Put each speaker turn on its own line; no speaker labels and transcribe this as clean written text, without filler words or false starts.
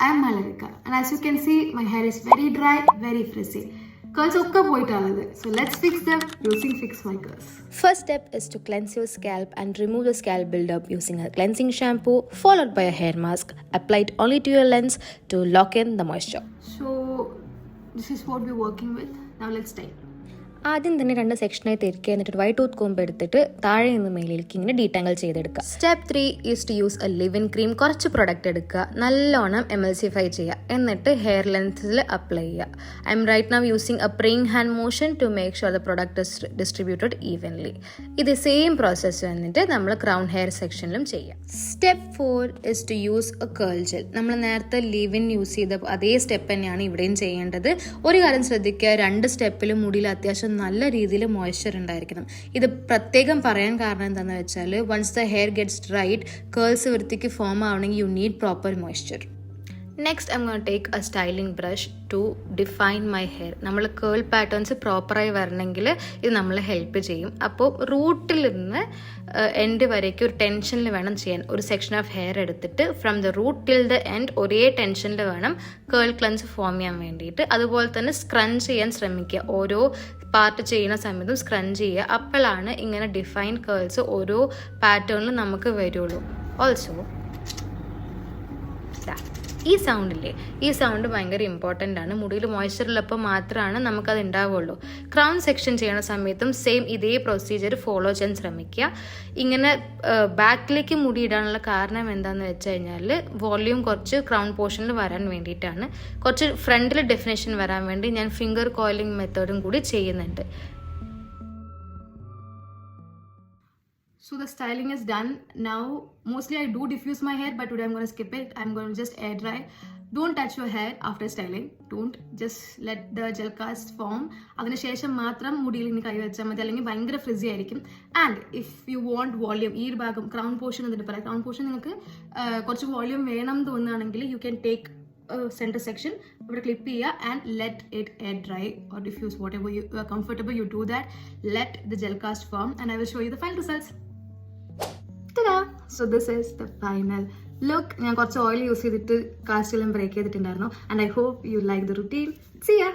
I am Malarika, and as you can see, my hair is very dry, very frizzy. Curls okka poittalathu. So let's fix them using Fix My Curls.
First step is to cleanse your scalp and remove the scalp buildup using a cleansing shampoo followed by a hair mask applied only to your lens to lock in the moisture.
So this is what we're working with. Now let's style.
ആദ്യം തന്നെ 2 സെക്ഷനായി തിരിക്കുക, എന്നിട്ട് white tooth കോമ്പ് എടുത്തിട്ട് താഴെ നിന്ന് മേലിലേക്ക് ഇങ്ങനെ detangle ചെയ്തെടുക്കുക. Step 3 is to use a leave in cream. കുറച്ച് പ്രൊഡക്റ്റ് എടുക്കുക, നല്ലോണം എമൽസിഫൈ ചെയ്യുക, എന്നിട്ട് ഹെയർ ലെങ്ത്തിൽ അപ്ലൈ ചെയ്യുക. I am right now using a praying hand motion to make sure the product is distributed evenly. ഇത് സെയിം പ്രോസസ്സ് വന്നിട്ട് നമ്മൾ ക്രൗൺ ഹെയർ സെക്ഷനിലും ചെയ്യാം. Step 4 is to use a curl gel. നമ്മൾ നേരത്തെ ലിവ് ഇൻ യൂസ് ചെയ്ത അതേ step തന്നെയാണ് ഇവിടെയും ചെയ്യേണ്ടത്. ഒരു കാര്യം ശ്രദ്ധിക്കുക, 2 സ്റ്റെപ്പിലും മുടിയിൽ അത്യാവശ്യം നല്ല രീതിയിൽ മോയ്സ്ചർ ഉണ്ടായിരിക്കണം. ഇത് പ്രത്യേകം പറയാൻ കാരണം എന്താണെന്ന് വെച്ചാൽ once the hair gets dried, curls വൃത്തിക്ക് ഫോം ആവണമെങ്കിൽ you need proper moisture. Next I am gonna take a styling brush to define my hair. നമ്മൾ കേൾ പാറ്റേൺസ് പ്രോപ്പറായി വരണമെങ്കിൽ ഇത് നമ്മളെ ഹെൽപ്പ് ചെയ്യും. അപ്പോൾ റൂട്ടിൽ നിന്ന് എൻഡ് വരേക്ക് ഒരു ടെൻഷനിൽ വേണം ചെയ്യാൻ. ഒരു സെക്ഷൻ ഓഫ് ഹെയർ എടുത്തിട്ട് from the root till the end ഒരേ ടെൻഷനിൽ വേണം കേൾ ക്ലൻസ് ഫോം ചെയ്യാൻ വേണ്ടിയിട്ട്. അതുപോലെ തന്നെ സ്ക്രഞ്ച് ചെയ്യാൻ ശ്രമിക്കുക. ഓരോ പാർട്ട് ചെയ്യുന്ന സമയത്തും സ്ക്രഞ്ച് ചെയ്യുക. അപ്പോഴാണ് ഇങ്ങനെ ഡിഫൈൻ കേൾസ് ഓരോ പാറ്റേണിലും നമുക്ക് വരുള്ളൂ. ഓൾസോ ഈ സൗണ്ടില്ലേ, ഈ സൗണ്ട് ഭയങ്കര ഇമ്പോർട്ടൻ്റ് ആണ്. മുടിയിൽ മോയ്സ്ചറുള്ളപ്പോൾ മാത്രമാണ് നമുക്കത് ഉണ്ടാവുള്ളൂ. ക്രൗൺ സെക്ഷൻ ചെയ്യുന്ന സമയത്തും സെയിം ഇതേ പ്രൊസീജിയർ ഫോളോ ചെയ്യാൻ ശ്രമിക്കുക. ഇങ്ങനെ ബാക്കിലേക്ക് മുടി ഇടാനുള്ള കാരണം എന്താണെന്ന് വെച്ച് കഴിഞ്ഞാൽ വോള്യൂം കുറച്ച് ക്രൗൺ പോർഷനിൽ വരാൻ വേണ്ടിയിട്ടാണ്. കുറച്ച് ഫ്രണ്ടിൽ ഡെഫിനേഷൻ വരാൻ വേണ്ടി ഞാൻ ഫിംഗർ കോയിലിംഗ് മെത്തേഡും കൂടി ചെയ്യുന്നുണ്ട്.
So the styling is done. Now mostly I do diffuse my hair, but today I'm going to skip it. I'm going to just air dry. Don't touch your hair after styling. Don't. Just let the gel cast form. അതിനുശേഷം മാത്രം മുടിയിൽ ഇനി കൈ വെച്ചാൽ മതി, അല്ലെങ്കിൽ ഭയങ്കര frizzy ആയിരിക്കും. And if you want volume, ഈ ഒരു ഭാഗം ക്രൗൺ പോർഷൻ എന്നിട്ട് പറയാം, ക്രൗൺ പോർഷൻ നിങ്ങൾക്ക് കുറച്ച് വോള്യൂം വേണം തോന്നുകയാണെങ്കിൽ you can take centre section ഇവിടെ ക്ലിപ്പ് ചെയ്യുക and let it air dry or diffuse what ever you are comfortable. You do that, let the gel cast form and I will show you the final results. So this is the final look. ഞാൻ കുറച്ച് oil use ചെയ്തിട്ട് cast എല്ലാം break ചെയ്തിട്ടുണ്ടായിരുന്നു. And I hope you like the routine. See ya.